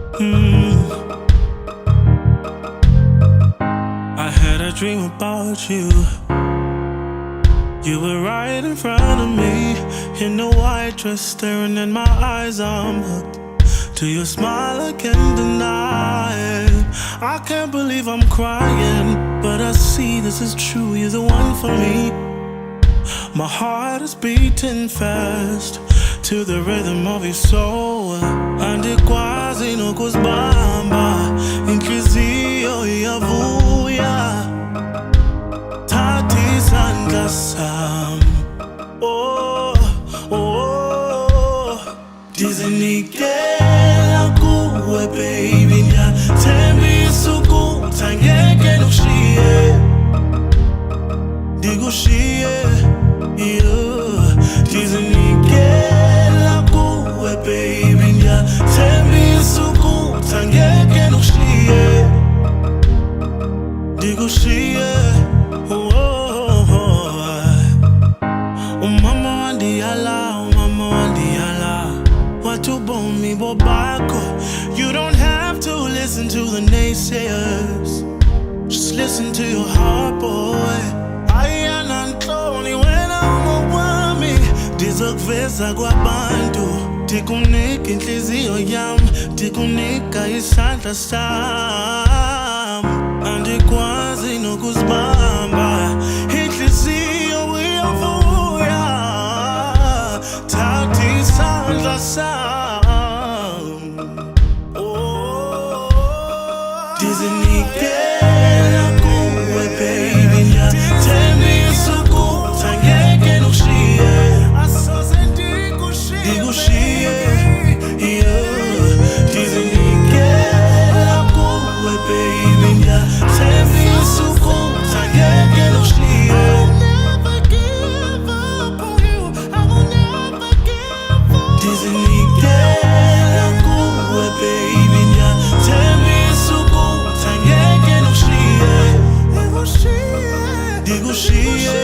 Mm-hmm. I had a dream about you. You were right in front of me, in a white dress, staring in my eyes. I'm hooked to your smile, I can't deny it. I can't believe I'm crying, but I see this is true. You're the one for me. My heart is beating fast to the rhythm of your soul. Andikwazi nokuzibamba, inhliziyo iyavuya. Thatha isandla sami, oh, oh, ndizinikela kuwe baby. Ndiyathembisa ukuthi angeke ngikushiye, ndikushiye. Ndizinikela kuwe baby. Ndiyathembisa ukuthi angeke ngikushiye, ndikushiye. Umama wandiyala, watubomi bobakho. You don't have to listen to the naysayers, just listen to your heart, boy. Ayananhloni wena ungowami, ndizokuveza kwabantu, ndikunika inhliziyo yami, ndikunika isandla sami. Andikwazi nokuzibamba, inhliziyo iyavuya. Thatha isandla sami, oh, ndizinikela kuwe baby. Ndiyathembisa ukuthi angeke ngikushiye, asoze ndikushiye. Ndizinikela kuwe baby. Ndiyathembisa ukuthi angeke ngikushiye. Ndizinikela kuwe baby. Ndiyathembisa ukuthi angeke ngikushiye, ndikushiye.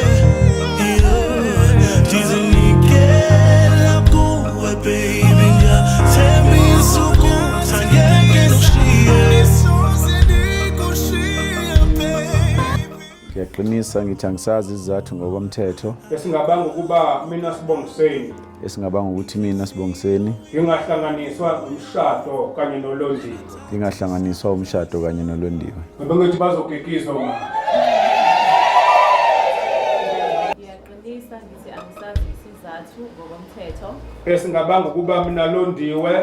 Ndizinikela kuwe baby. Ndiyathembisa ukuthi angeke ngikushiye. Ngiyaqinisa ngithi angisazi izizathu ngokomthetho esingabanga ukuba mina Sibongiseni esingabanga ukuthi mina Sibongiseni ngingahlanganiswa umshado kanye nolondiwe. ngingahlanganiswa umshado kanye nolondiwe. Ngoba ngithi bazogigizwa uma ngiyaqinisa ngithi angisazi isizathu ngokomthetho esingabanga ukuba mina Londiwe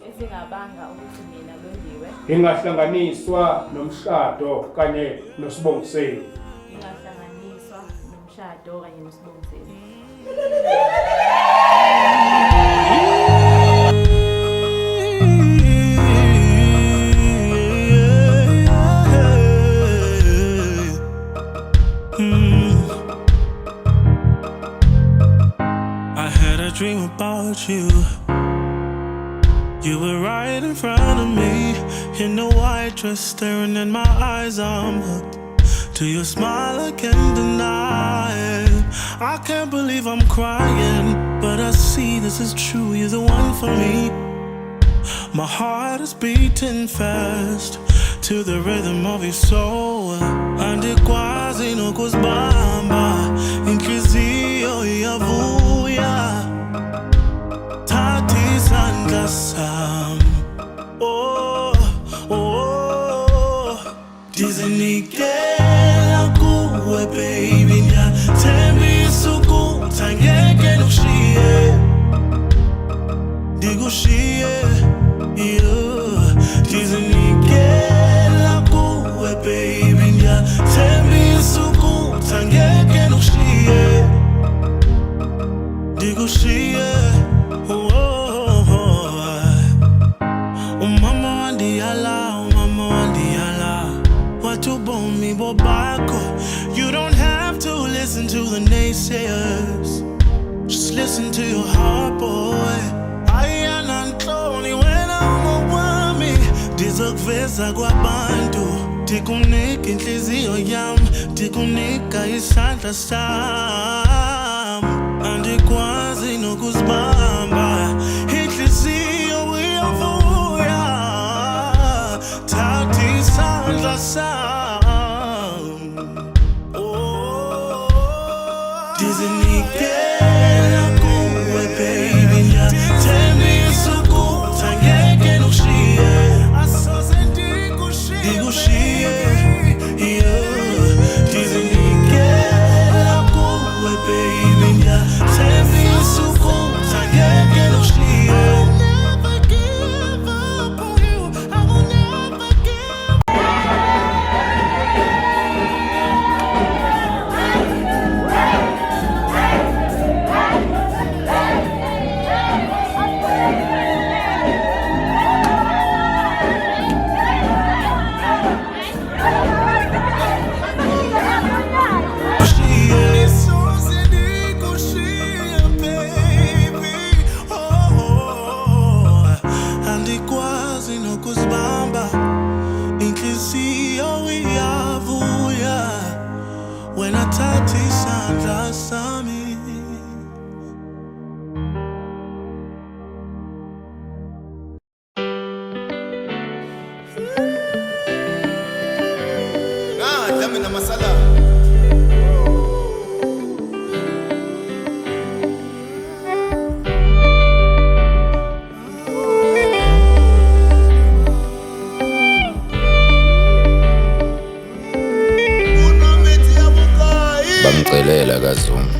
esingabanga ukuthi mina Londiwe ngingahlanganiswa nomshado kanye noSibongiseni. ngingahlanganiswa nomshado kanye noSibongiseni. I had a dream about you. You were right in front of me, in a white dress, staring in my eyes. I'm hooked to your smile, I can't deny it. I can't believe I'm crying, but I see this is true. You're the one for me. My heart is beating fast to the rhythm of your soul. Andikwazi nokuzibamba, inhliziyo iyavuya. Thatha isandla sami, oh, oh, ndizinikela kuwe baby. Ndiyathembisa ukuthi angeke ngikushiye, ndikushiye. Ndizinikela kuwe baby. Ndiyathembisa ukuthi angeke ngikushiye, ndikushiye. Umama wandiyala, watubomi bobakho. You don't have to listen to the naysayers, just listen to your heart, boy. Ayananhloni wena ungowami, ndizokuveza kwabantu, ndikunika inhliziyo yam, ndikunika isandla sam, andikwazi nokuzibamba inhliziyo iyavuya, thatha isandla sam, ndizinikela kuwe baby, ndiyathembisa ukuthi angeke ngikushiye, asoze ndikushiye, ndizinikela kuwe baby, ndiyathembisa ukuthi angeke ngikushiye. Never give up on you, I will never give. Andikwazi nokuzibamba inhliziyo iyavuya wena thatha isandla sami. Dami na masala. bamcelela kaZuma